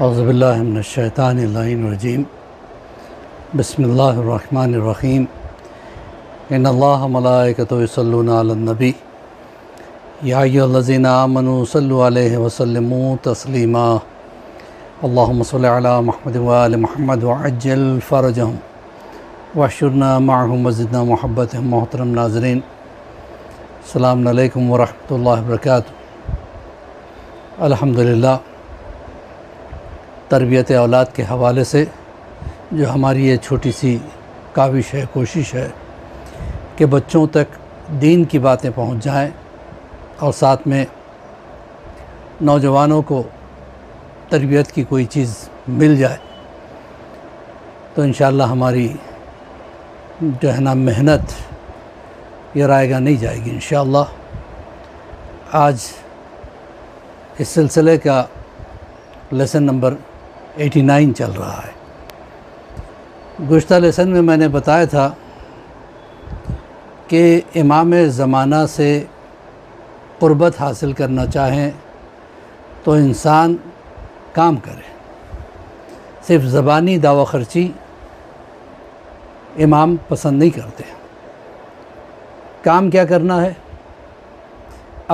اعوذ باللہ من الشیطان اللعین الرجیم بسم اللہ الرحمن الرحیم ان اللہ ملائکتہ یصلون علی النبی یا ایھا الذین آمنوا صلوا علیہ وسلموا تسلیما اللہم صل علی محمد وآل محمد وعجل فرجہم واحشرنا معہم وزدنا محبتہم۔ محترم ناظرین، السلام علیکم ورحمۃ اللہ وبرکاتہ۔ الحمدللہ، تربیت اولاد کے حوالے سے جو ہماری یہ چھوٹی سی کاوش ہے، کوشش ہے کہ بچوں تک دین کی باتیں پہنچ جائیں اور ساتھ میں نوجوانوں کو تربیت کی کوئی چیز مل جائے، تو انشاءاللہ ہماری جو ہے نا محنت یہ رائے گاہ نہیں جائے گی انشاءاللہ۔ آج اس سلسلے کا لیسن نمبر 89 چل رہا ہے۔ گزشتہ لیسن میں نے بتایا تھا کہ امام زمانہ سے قربت حاصل کرنا چاہیں تو انسان کام کرے، صرف زبانی دعوی خرچی امام پسند نہیں کرتے۔ کام کیا کرنا ہے؟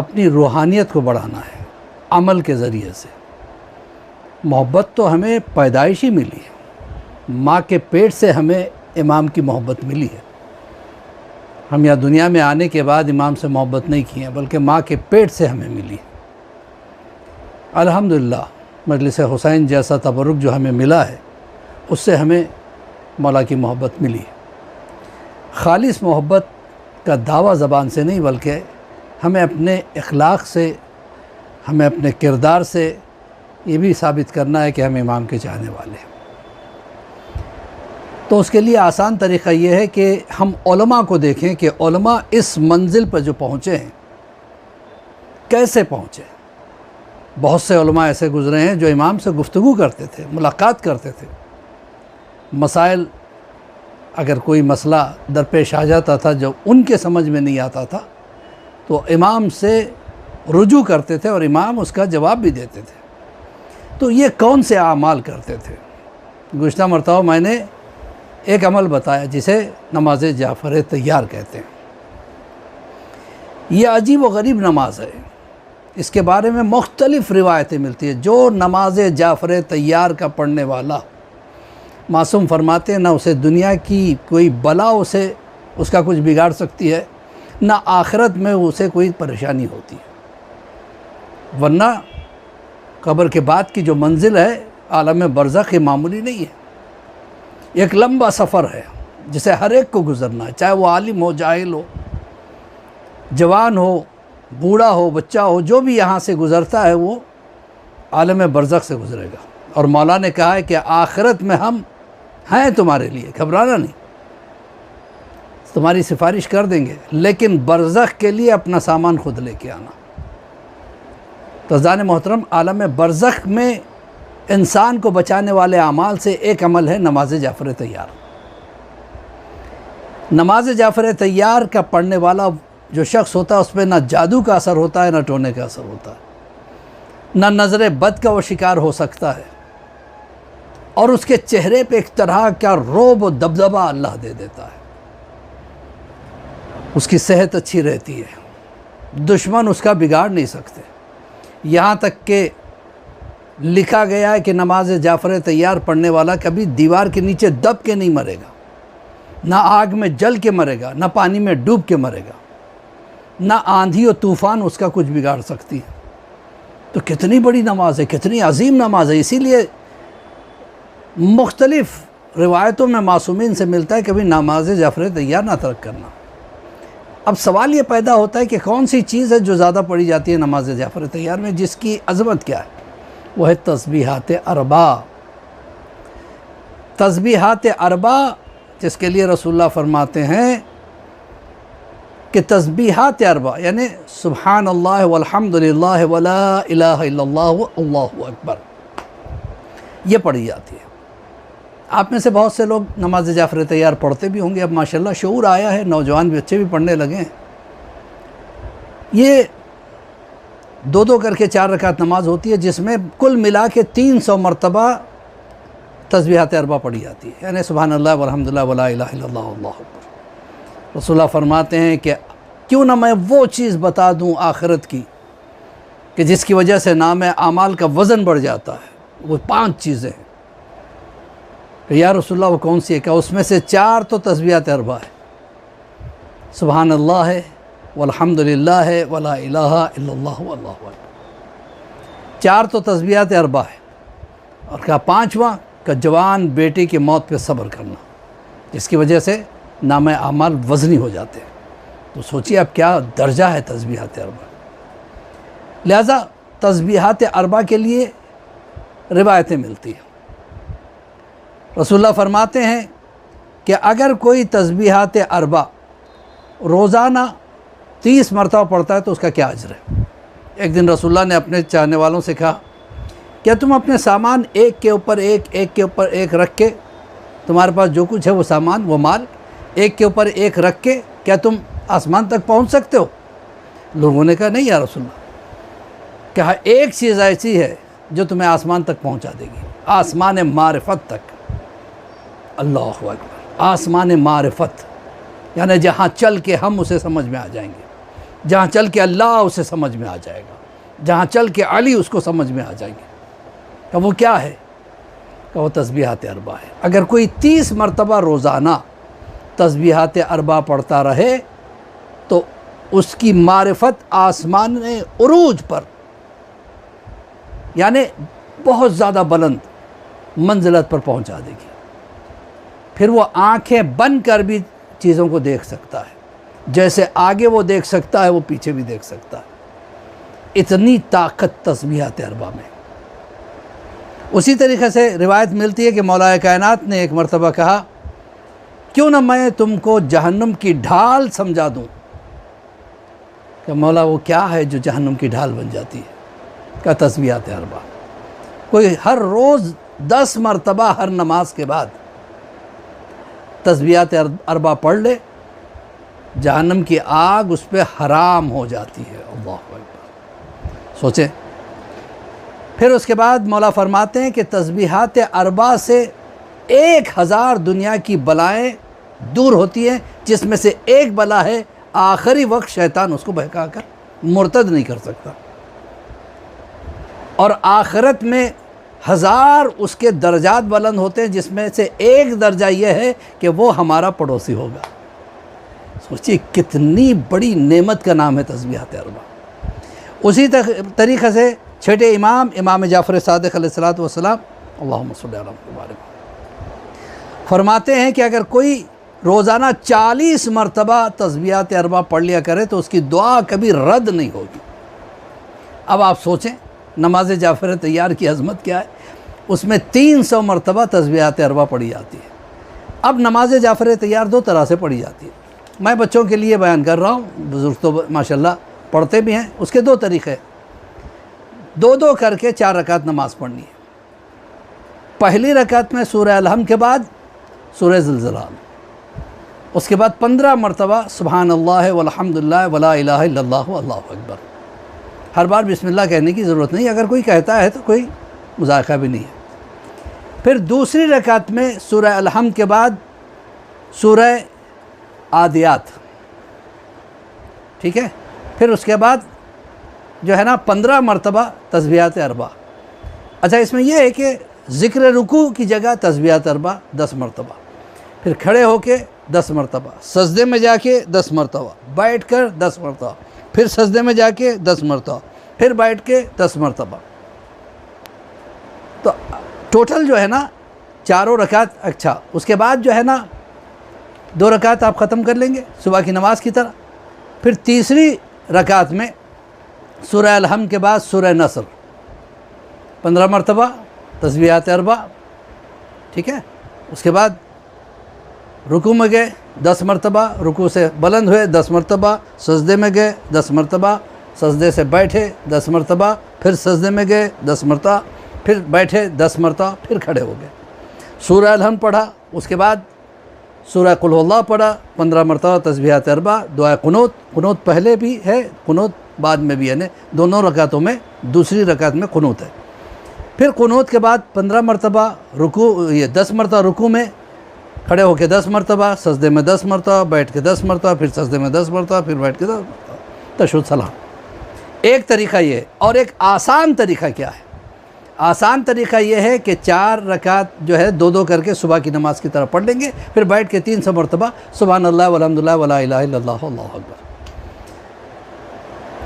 اپنی روحانیت کو بڑھانا ہے عمل کے ذریعے سے۔ محبت تو ہمیں پیدائشی ملی ہے، ماں کے پیٹ سے ہمیں امام کی محبت ملی ہے۔ ہم یہاں دنیا میں آنے کے بعد امام سے محبت نہیں کی ہے، بلکہ ماں کے پیٹ سے ہمیں ملی۔ الحمدللہ، مجلس حسین جیسا تبرک جو ہمیں ملا ہے، اس سے ہمیں مولا کی محبت ملی ہے۔ خالص محبت کا دعویٰ زبان سے نہیں، بلکہ ہمیں اپنے اخلاق سے، ہمیں اپنے کردار سے یہ بھی ثابت کرنا ہے کہ ہم امام کے چاہنے والے ہیں۔ تو اس کے لیے آسان طریقہ یہ ہے کہ ہم علماء کو دیکھیں کہ علماء اس منزل پر جو پہنچے ہیں کیسے پہنچے۔ بہت سے علماء ایسے گزرے ہیں جو امام سے گفتگو کرتے تھے، ملاقات کرتے تھے، مسائل اگر کوئی مسئلہ درپیش آ جاتا تھا جو ان کے سمجھ میں نہیں آتا تھا تو امام سے رجوع کرتے تھے اور امام اس کا جواب بھی دیتے تھے۔ تو یہ کون سے اعمال کرتے تھے؟ گزشتہ مرتبہ میں نے ایک عمل بتایا جسے نماز جعفر طیار کہتے ہیں۔ یہ عجیب و غریب نماز ہے، اس کے بارے میں مختلف روایتیں ملتی ہیں۔ جو نماز جعفر طیار کا پڑھنے والا، معصوم فرماتے ہیں، نہ اسے دنیا کی کوئی بلا اس کا کچھ بگاڑ سکتی ہے، نہ آخرت میں اسے کوئی پریشانی ہوتی ہے، ورنہ قبر کے بعد کی جو منزل ہے عالم برزخ یہ معمولی نہیں ہے، ایک لمبا سفر ہے جسے ہر ایک کو گزرنا ہے، چاہے وہ عالم ہو، جاہل ہو، جوان ہو، بوڑھا ہو، بچہ ہو، جو بھی یہاں سے گزرتا ہے وہ عالم برزخ سے گزرے گا۔ اور مولا نے کہا ہے کہ آخرت میں ہم ہیں تمہارے لیے، گھبرانا نہیں، تمہاری سفارش کر دیں گے، لیکن برزخ کے لیے اپنا سامان خود لے کے آنا۔ تو عزیزان محترم، عالم برزخ میں انسان کو بچانے والے اعمال سے ایک عمل ہے نماز جعفر طیار۔ نماز جعفر طیار کا پڑھنے والا جو شخص ہوتا ہے اس پہ نہ جادو کا اثر ہوتا ہے، نہ ٹونے کا اثر ہوتا ہے، نہ نظر بد کا وہ شکار ہو سکتا ہے، اور اس کے چہرے پہ ایک طرح کا رعب و دبدبہ اللہ دے دیتا ہے۔ اس کی صحت اچھی رہتی ہے، دشمن اس کا بگاڑ نہیں سکتے، یہاں تک کہ لکھا گیا ہے کہ نماز جعفر طیار پڑھنے والا کبھی دیوار کے نیچے دب کے نہیں مرے گا، نہ آگ میں جل کے مرے گا، نہ پانی میں ڈوب کے مرے گا، نہ آندھی و طوفان اس کا کچھ بگاڑ سکتی ہے۔ تو کتنی بڑی نماز ہے، کتنی عظیم نماز ہے۔ اسی لیے مختلف روایتوں میں معصومین سے ملتا ہے کبھی نماز جعفر طیار نہ ترک کرنا۔ اب سوال یہ پیدا ہوتا ہے کہ کون سی چیز ہے جو زیادہ پڑھی جاتی ہے نماز جعفر طیار میں، جس کی عظمت کیا ہے؟ وہ ہے تسبیحات اربع۔ تسبیحات اربع، جس کے لیے رسول اللہ فرماتے ہیں کہ تسبیحات اربع یعنی سبحان اللہ والحمد للہ ولا الہ الا اللہ واللہ اکبر، یہ پڑھی جاتی ہے۔ آپ میں سے بہت سے لوگ نماز جعفر طیار پڑھتے بھی ہوں گے، اب ماشاءاللہ شعور آیا ہے، نوجوان بچے بھی پڑھنے لگے ہیں۔ یہ دو کر کے 4 رکعت نماز ہوتی ہے، جس میں کل ملا کے 300 مرتبہ تسبیحات اربع پڑھی جاتی ہے، یعنی سبحان اللہ والحمدللہ ولا الہ الا اللہ واللہ اکبر۔ رسول اللہ فرماتے ہیں کہ کیوں نہ میں وہ چیز بتا دوں آخرت کی کہ جس کی وجہ سے نام اعمال کا وزن بڑھ جاتا ہے، وہ 5 چیزیں ہیں۔ کہ یا رسول اللہ وہ کون سی ہے؟ کہ اس میں سے 4 تو تسبیحات اربع ہے، سبحان اللہ ہے والحمدللہ ہے ولا الہ الا اللہ واللہ اکبر۔ 4 تو تسبیحات اربع ہے، اور کہا 5واں کہ جوان بیٹی کی موت پہ صبر کرنا، جس کی وجہ سے نام اعمال وزنی ہو جاتے ہیں۔ تو سوچیے اب کیا درجہ ہے تسبیحات اربع۔ لہذا تسبیحات اربع کے لیے روایتیں ملتی ہیں۔ رسول اللہ فرماتے ہیں کہ اگر کوئی تسبیحات اربع روزانہ 30 مرتبہ پڑھتا ہے تو اس کا کیا اجر ہے؟ ایک دن رسول اللہ نے اپنے چاہنے والوں سے کہا، کیا تم اپنے سامان ایک کے اوپر ایک رکھ کے، تمہارے پاس جو کچھ ہے وہ سامان وہ مال ایک کے اوپر ایک رکھ کے کیا تم آسمان تک پہنچ سکتے ہو؟ لوگوں نے کہا نہیں یا رسول اللہ۔ کہا ایک چیز ایسی ہے جو تمہیں آسمان تک پہنچا دے گی، آسمان معرفت تک۔ اللہ اکبر، آسمان معرفت، یعنی جہاں چل کے ہم اسے سمجھ میں آ جائیں گے، جہاں چل کے اللہ اسے سمجھ میں آ جائے گا، جہاں چل کے علی اس کو سمجھ میں آ جائیں گے۔ کہ وہ کیا ہے؟ کہ وہ تسبیحات اربع ہے۔ اگر کوئی 30 مرتبہ روزانہ تسبیحات اربع پڑھتا رہے تو اس کی معرفت آسمان عروج پر، یعنی بہت زیادہ بلند منزلت پر پہنچا دے گی۔ پھر وہ آنکھیں بند کر بھی چیزوں کو دیکھ سکتا ہے، جیسے آگے وہ دیکھ سکتا ہے وہ پیچھے بھی دیکھ سکتا ہے۔ اتنی طاقت تسبیحات اربع میں۔ اسی طریقے سے روایت ملتی ہے کہ مولا کائنات نے ایک مرتبہ کہا، کیوں نہ میں تم کو جہنم کی ڈھال سمجھا دوں؟ کہ مولا وہ کیا ہے جو جہنم کی ڈھال بن جاتی ہے؟ کہ تسبیحات اربع۔ کوئی ہر روز 10 مرتبہ ہر نماز کے بعد تسبیحات اربع پڑھ لے، جہنم کی آگ اس پہ حرام ہو جاتی ہے۔ اللہ اکبر، سوچیں۔ پھر اس کے بعد مولا فرماتے ہیں کہ تسبیحات اربع سے 1000 دنیا کی بلائیں دور ہوتی ہیں، جس میں سے ایک بلا ہے آخری وقت شیطان اس کو بہکا کر مرتد نہیں کر سکتا، اور آخرت میں 1000 اس کے درجات بلند ہوتے ہیں، جس میں سے ایک درجہ یہ ہے کہ وہ ہمارا پڑوسی ہوگا۔ سوچیے کتنی بڑی نعمت کا نام ہے تسبیحات اربع۔ اسی طریقے سے چھٹے امام جعفر صادق علیہ الصلوۃ والسلام اللہم صلی علی محمد فرماتے ہیں کہ اگر کوئی روزانہ 40 مرتبہ تسبیحات اربع پڑھ لیا کرے تو اس کی دعا کبھی رد نہیں ہوگی۔ اب آپ سوچیں نماز جعفر طیار کی عظمت کیا ہے، اس میں 300 مرتبہ تسبیحات اربع پڑھی جاتی ہے۔ اب نماز جعفر طیار 2 طرح سے پڑھی جاتی ہے، میں بچوں کے لیے بیان کر رہا ہوں، بزرگ تو ماشاءاللہ پڑھتے بھی ہیں۔ اس کے 2 طریقے، 2 کر کے 4 رکعت نماز پڑھنی ہے۔ پہلی رکعت میں سورہ الحمد کے بعد سورہ زلزلہ، اس کے بعد 15 مرتبہ سبحان اللہ والحمدللہ ولا الہ الا اللہ واللہ اکبر۔ ہر بار بسم اللہ کہنے کی ضرورت نہیں، اگر کوئی کہتا ہے تو کوئی مذائقہ بھی نہیں ہے۔ پھر دوسری رکعت میں سورہ الحمد کے بعد سورہ عادیات، ٹھیک ہے، پھر اس کے بعد جو ہے نا 15 مرتبہ تسبیحات اربع۔ اچھا اس میں یہ ہے کہ ذکر رکوع کی جگہ تسبیحات اربع 10 مرتبہ، پھر کھڑے ہو کے 10 مرتبہ، سجدے میں جا کے 10 مرتبہ، بیٹھ کر 10 مرتبہ، پھر سجدے میں جا کے 10 مرتبہ، پھر بیٹھ کے 10 مرتبہ۔ تو ٹوٹل جو ہے نا 4 رکعت۔ اچھا اس کے بعد جو ہے نا 2 رکعت آپ ختم کر لیں گے صبح کی نماز کی طرح، پھر تیسری رکعت میں سورہ الحمد کے بعد سورہ نصر 15 مرتبہ تسبیحات اربع، ٹھیک ہے۔ اس کے بعد رکوع میں گئے 10 مرتبہ، رکوع سے بلند ہوئے 10 مرتبہ، سجدے میں گئے 10 مرتبہ، سجدے سے بیٹھے 10 مرتبہ، پھر سجدے میں گئے 10 مرتبہ، پھر بیٹھے 10 مرتبہ، پھر کھڑے ہو گئے۔ سورہ الحمد پڑھا، اس کے بعد سورہ قل هو اللہ پڑھا 15 مرتبہ تسبیحات اربع، دعا قنوت۔ قنوت پہلے بھی ہے، قنوت بعد میں بھی یعنی دونوں رکعتوں میں دوسری رکعت میں قنوت ہے۔ پھر قنوت کے بعد 15 مرتبہ رکوع، یہ 10 مرتبہ رکوع میں کھڑے ہو کے 10 مرتبہ، سجدے میں 10 مرتبہ، بیٹھ کے 10 مرتبہ، پھر سجدے میں 10 مرتبہ، پھر بیٹھ کے 10 مرتبہ تشہد سلام۔ ایک طریقہ یہ ہے، اور ایک آسان طریقہ کیا ہے؟ آسان طریقہ یہ ہے کہ 4 رکعت جو ہے 2 کر کے صبح کی نماز کی طرح پڑھ لیں گے، پھر بیٹھ کے 300 مرتبہ سبحان اللہ والحمدللہ ولا الہ الا اللہ اللہ اکبر۔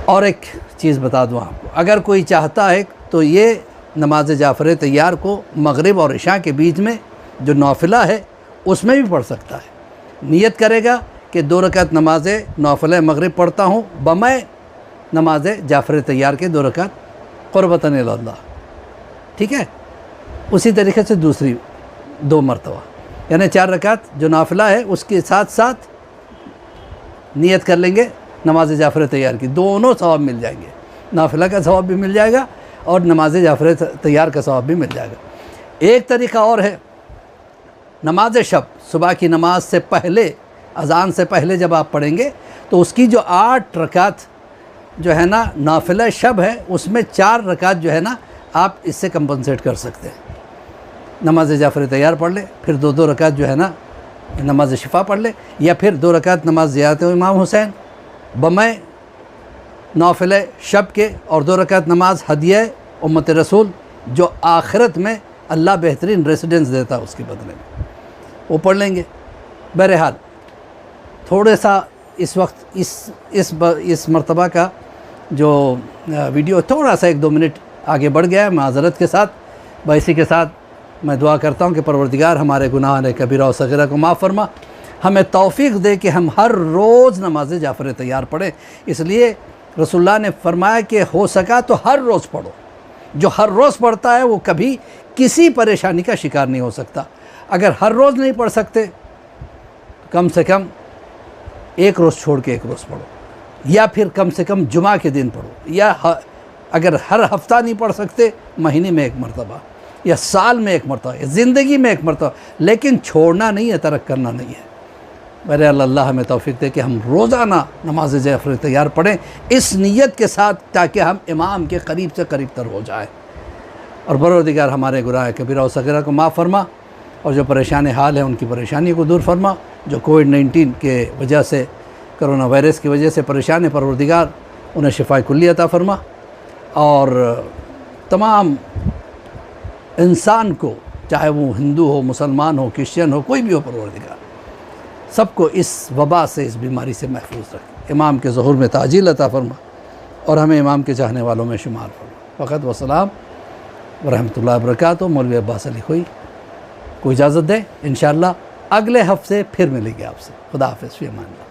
اور ایک چیز بتا دوں آپ کو، اگر کوئی چاہتا ہے تو یہ نماز جعفر طیار کو مغرب اور عشاء کے بیچ میں جو نافلہ ہے اس میں بھی پڑھ سکتا ہے۔ نیت کرے گا کہ 2 رکعت نماز نافلہ مغرب پڑھتا ہوں بمائے نماز جعفر طیار کے 2 رکعت قربتاً الی اللہ، ٹھیک ہے؟ اسی طریقے سے دوسری 2 مرتبہ، یعنی 4 رکعت جو نافلہ ہے اس کے ساتھ ساتھ نیت کر لیں گے نماز جعفر طیار کی، دونوں ثواب مل جائیں گے، نافلہ کا ثواب بھی مل جائے گا اور نماز جعفر طیار کا ثواب بھی مل جائے گا۔ ایک طریقہ اور ہے، نماز شب صبح کی نماز سے پہلے، اذان سے پہلے جب آپ پڑھیں گے تو اس کی جو 8 رکعت جو ہے نا نافلہ شب ہے، اس میں 4 رکعت جو ہے نا آپ اس سے کمپنسیٹ کر سکتے ہیں۔ نماز جعفر طیار پڑھ لے، پھر 2 رکعت جو ہے نا نماز شفا پڑھ لے، یا پھر 2 رکعت نماز زیارت امام حسین بمائے نافلہ شب کے، اور 2 رکعت نماز ہدیہ امت رسول جو آخرت میں اللہ بہترین ریسیڈنس دیتا ہے اس کے بدلے میں، وہ پڑھ لیں گے۔ بہرحال تھوڑے سا اس وقت اس مرتبہ کا جو ویڈیو تھوڑا سا 1-2 منٹ آگے بڑھ گیا ہے، معذرت کے ساتھ۔ باعثی کے ساتھ میں دعا کرتا ہوں کہ پروردگار ہمارے گناہ کبیرہ و صغیرہ کو معاف فرما، ہمیں توفیق دے کہ ہم ہر روز نماز جعفر طیار پڑھیں۔ اس لیے رسول اللہ نے فرمایا کہ ہو سکا تو ہر روز پڑھو، جو ہر روز پڑھتا ہے وہ کبھی کسی پریشانی کا شکار نہیں ہو سکتا۔ اگر ہر روز نہیں پڑھ سکتے کم سے کم 1 روز چھوڑ کے 1 روز پڑھو، یا پھر کم سے کم جمعہ کے دن پڑھو، یا اگر ہر ہفتہ نہیں پڑھ سکتے مہینے میں 1 مرتبہ، یا سال میں 1 مرتبہ، یا زندگی میں 1 مرتبہ، لیکن چھوڑنا نہیں ہے، ترک کرنا نہیں ہے۔ بہرحال اللہ ہمیں توفیق دے کہ ہم روزانہ نماز جعفر طیار پڑھیں اس نیت کے ساتھ، تاکہ ہم امام کے قریب سے قریب تر ہو جائیں، اور پروردگار ہمارے گناہ کبیرہ و صغیرہ کو معاف فرما، اور جو پریشان حال ہیں ان کی پریشانی کو دور فرما، جو کووڈ-19 کے وجہ سے، کرونا وائرس کی وجہ سے پریشان ہے، پروردگار انہیں شفاء کلی عطا فرما، اور تمام انسان کو، چاہے وہ ہندو ہو، مسلمان ہو، کرسچن ہو، کوئی بھی ہو، پروردگار سب کو اس وبا سے، اس بیماری سے محفوظ رکھے، امام کے ظہور میں تعجیل عطا فرما، اور ہمیں امام کے چاہنے والوں میں شمار فرما۔ فقط وسلام ورحمۃ اللہ وبرکاتہ۔ مولوی عباس علی خوئی کو اجازت دیں، انشاءاللہ اگلے ہفتے پھر ملیں گے آپ سے۔ خدا حافظ، فی امان اللہ۔